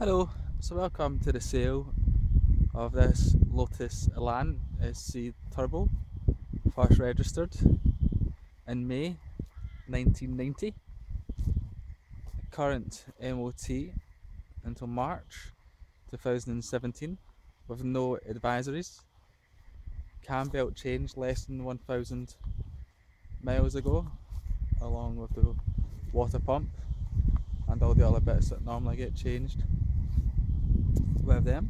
Hello, so welcome to the sale of this Lotus Elan SC Turbo, first registered in May 1990, current MOT until March 2017 with no advisories, cam belt change less than 1000 miles ago, along with the water pump and all the other bits that normally get changed with them.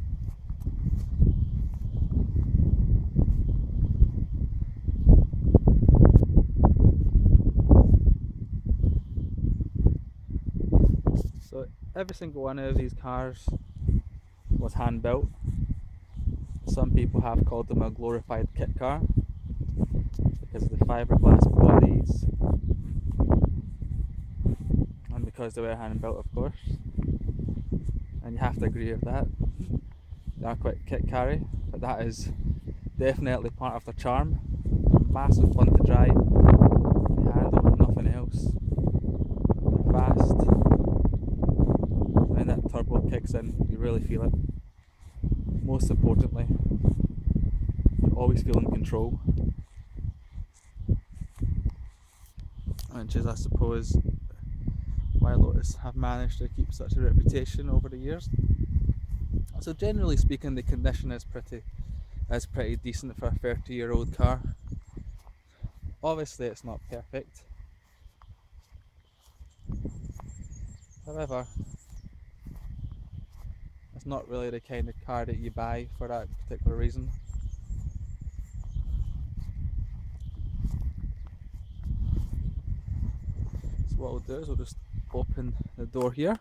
So every single one of these cars was hand built. Some people have called them a glorified kit car because of the fiberglass bodies and because they were hand built, of course. And you have to agree with that. They are quite kit carry, but that is definitely part of the charm. They're massive fun to drive. They handle and nothing else. They're fast. When that turbo kicks in, you really feel it. Most importantly, you always feel in control. Which is, I suppose, why Lotus have managed to keep such a reputation over the years. So generally speaking, the condition is pretty decent for a 30-year-old car. Obviously it's not perfect. However, it's not really the kind of car that you buy for that particular reason. So what we'll do is we'll just open the door here.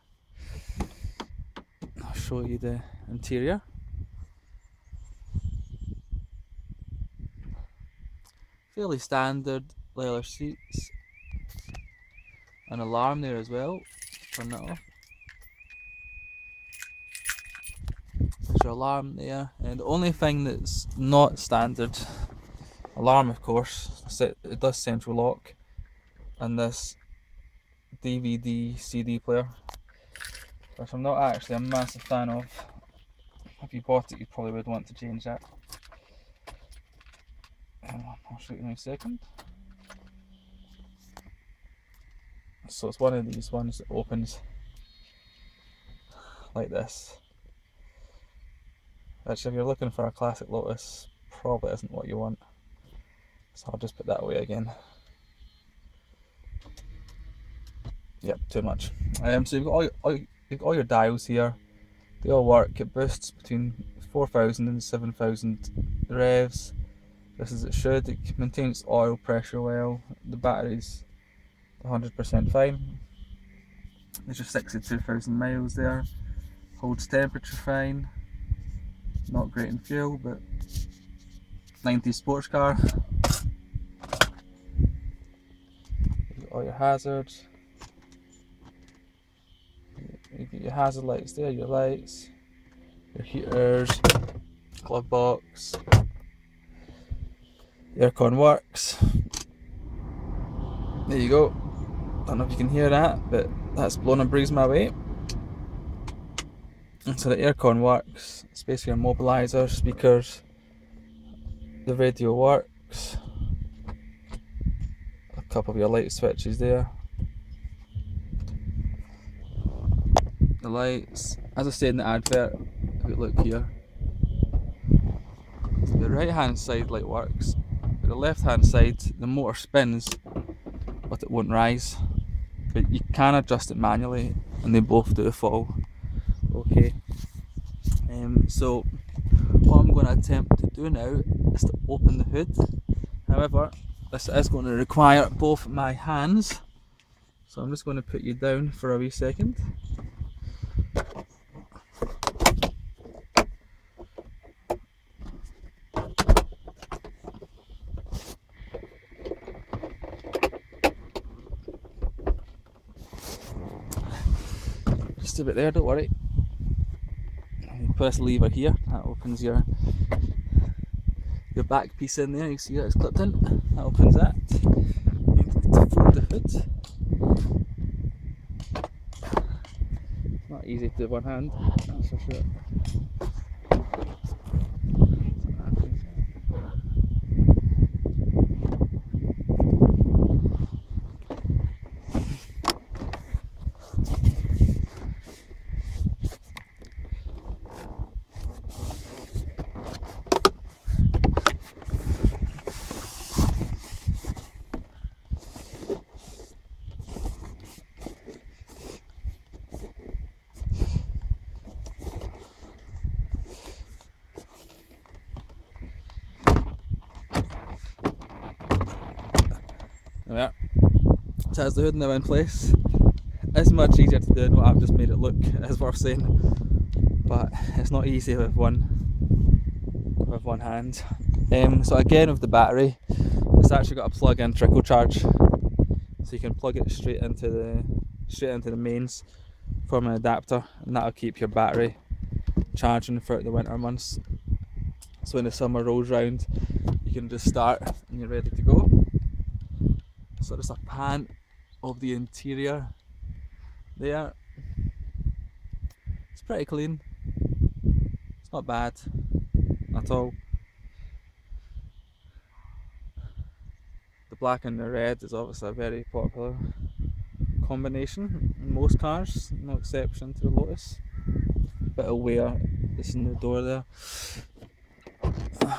I'll show you the interior. Fairly standard leather seats. An alarm there as well. Turn that off. There's your alarm there, and the only thing that's not standard alarm, of course, it does central lock, and this DVD CD player, which I'm not actually a massive fan of. If you bought it, you probably would want to change that. I'll show you in a second. So it's one of these ones that opens like this, which if you're looking for a classic Lotus probably isn't what you want, so I'll just put that away again. Yep, too much. So you've got all your dials here. They all work. It boosts between 4,000 and 7,000 revs, just as it should. It maintains oil pressure well. The battery's 100% fine. There's just 62,000 miles there. Holds temperature fine. Not great in fuel, but 90s sports car. You've got all your hazards. You get your hazard lights there, your lights, your heaters, glove box. The aircon works. There you go. Don't know if you can hear that, but that's blowing a breeze my way. And so the aircon works, space for your mobiliser, speakers, the radio works, a couple of your light switches there. The lights, as I said in the advert, if you look here, so the right hand side light works, but the left hand side, the motor spins, but it won't rise. But you can adjust it manually, and they both do fall. Okay. So what I'm going to attempt to do now is to open the hood. However, this is going to require both my hands, so I'm just going to put you down for a wee second. Just a bit there, don't worry. You put this lever here, that opens your back piece in there. You see that it's clipped in, that opens that. You need to fold the hood. not easy to do one hand, that's for sure. Yeah, so that's the hood now in place. It's much easier to do than what I've just made it look, is worth saying, but it's not easy with one hand. So again, with the battery, it's actually got a plug-in trickle charge, so you can plug it straight into the mains from an adapter, and that'll keep your battery charging throughout the winter months. So when the summer rolls round, you can just start and you're ready to go. So just a pan of the interior there. It's pretty clean. It's not bad at all. The black and the red is obviously a very popular combination in most cars, no exception to the Lotus. Bit of wear that's in the door there.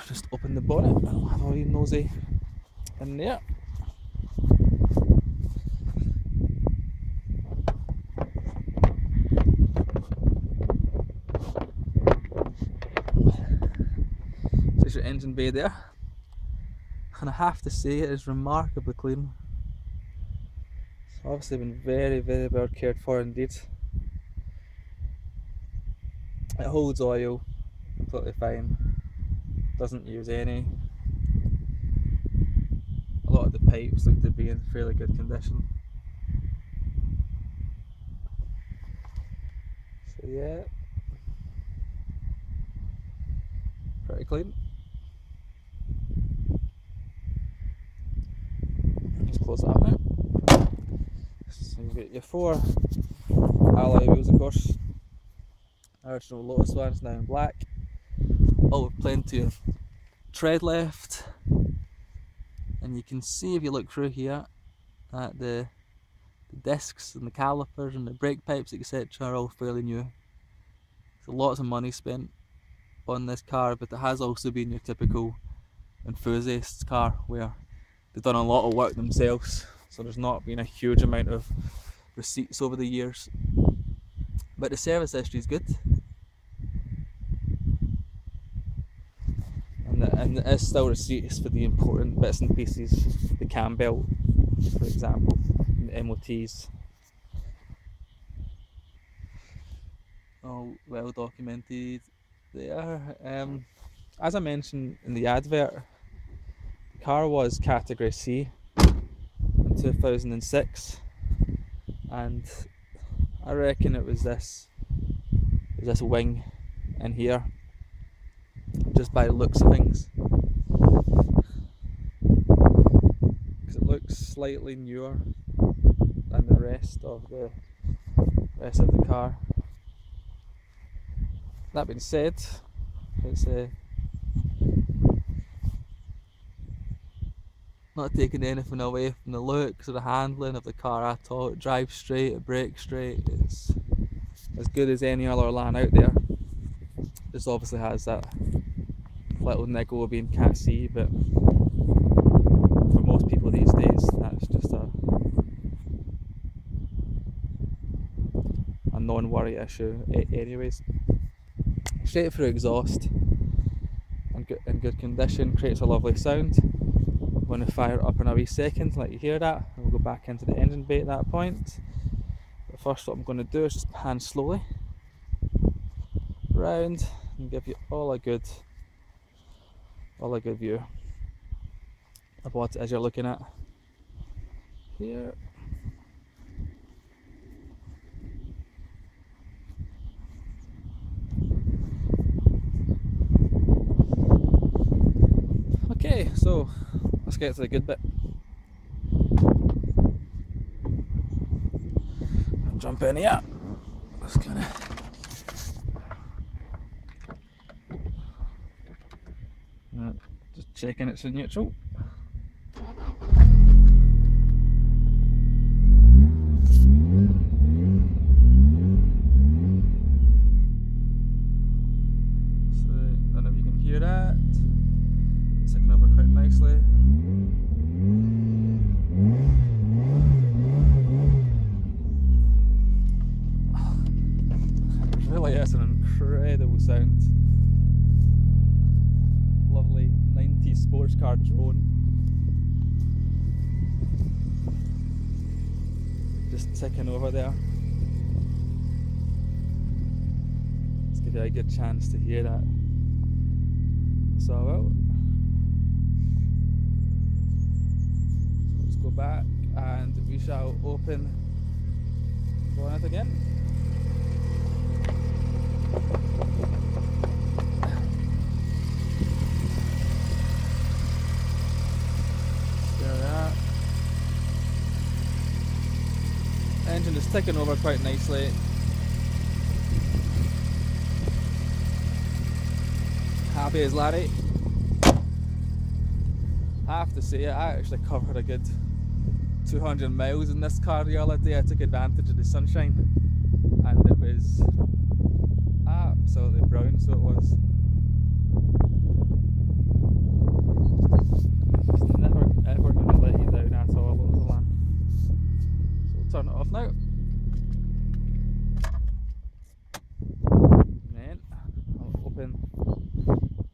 Just open the bonnet and I'll have a wee nosy in there. There's your engine bay there, and I have to say it is remarkably clean. It's obviously been very, very well cared for indeed. It holds oil completely fine, doesn't use any. A lot of the pipes look to be in fairly good condition. So yeah, pretty clean. Just close that up now. So you've got your 4 alloy wheels, of course. Original Lotus ones, now in black. All with plenty of tread left. And you can see, if you look through here, that the discs and the calipers and the brake pipes, etc., are all fairly new. So lots of money spent on this car, but it has also been your typical enthusiast's car where they've done a lot of work themselves, so there's not been a huge amount of receipts over the years. But the service history is good, and there is still receipts for the important bits and pieces, the cam belt, for example, and the MOTs. All well documented there. As I mentioned in the advert, the car was category C in 2006, and I reckon it was this wing in here, just by the looks of things, because it looks slightly newer than the rest of the car. That being said, it's not taking anything away from the looks or the handling of the car at all. It drives straight, it brakes straight, it's as good as any other Elan out there. This obviously has that little niggle of being Cat C, but for most people these days that's just a non-worry issue anyways. Straight through exhaust in good condition, creates a lovely sound. I'm going to fire it up in a wee second, let you hear that, and we'll go back into the engine bay at that point. But first, what I'm going to do is just pan slowly round and give you all a good view of what it is you're looking at here. Okay, so let's get to the good bit. Jump in here. Just gonna just checking it's in neutral. So I don't know if you can hear that. It's taking over quite nicely. It really is an incredible sound. Lovely 90s sports car drone. Just ticking over there. Let's give you a good chance to hear that. So let's go back and we shall open the bonnet again. There we are. Engine is ticking over quite nicely. Happy as Larry. I have to say, I actually covered a good 200 miles in this car the other day. I took advantage of the sunshine and it was absolutely brilliant, so it was. It's never ever going to let you down at all, Lotus Elan. So we'll turn it off now. And then I'll open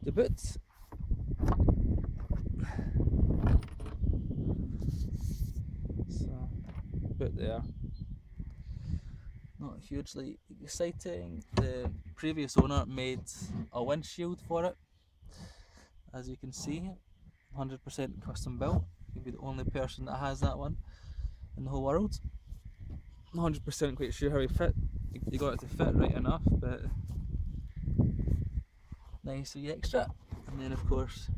the boot. So, boot there. Not hugely exciting. The previous owner made a windshield for it, as you can see, 100% custom built. You'll be the only person that has that one in the whole world. 100% quite sure how he fit. You got it to fit right enough, but nice wee extra. And then of course,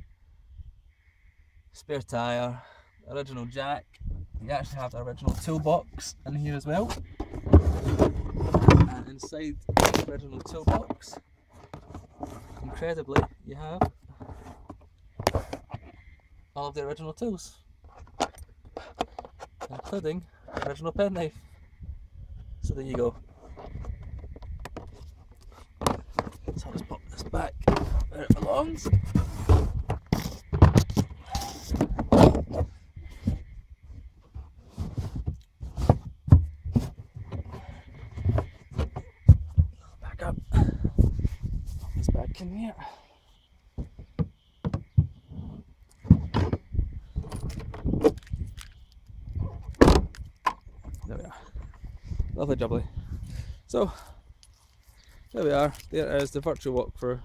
spare tyre, original jack. You actually have the original toolbox in here as well. And inside the original toolbox, incredibly, you have all of the original tools, including the original penknife. So there you go. So I'll just pop this back where it belongs. Back up. Pop this back in here. There we are. Lovely jubbly. So there we are. There is the virtual walk for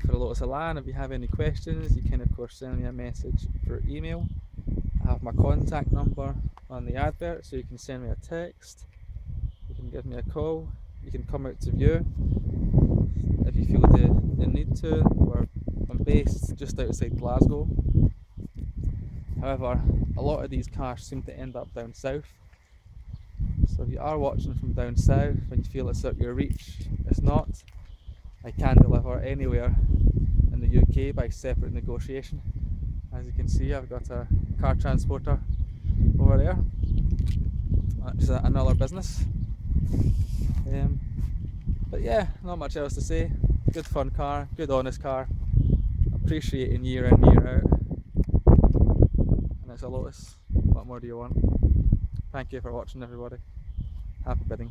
a Lotus Elan. If you have any questions, you can of course send me a message for email. I have my contact number on the advert, so you can send me a text, you can give me a call, you can come out to view if you feel the need to. I'm based just outside Glasgow. However, a lot of these cars seem to end up down south. So if you are watching from down south and you feel it's out your reach, it's not. I can deliver anywhere in the UK by separate negotiation. As you can see, I've got a car transporter over there, which is another business. But yeah, not much else to say. Good fun car, good honest car, appreciating year in, year out. And it's a Lotus. What more do you want? Thank you for watching, everybody. Happy bidding.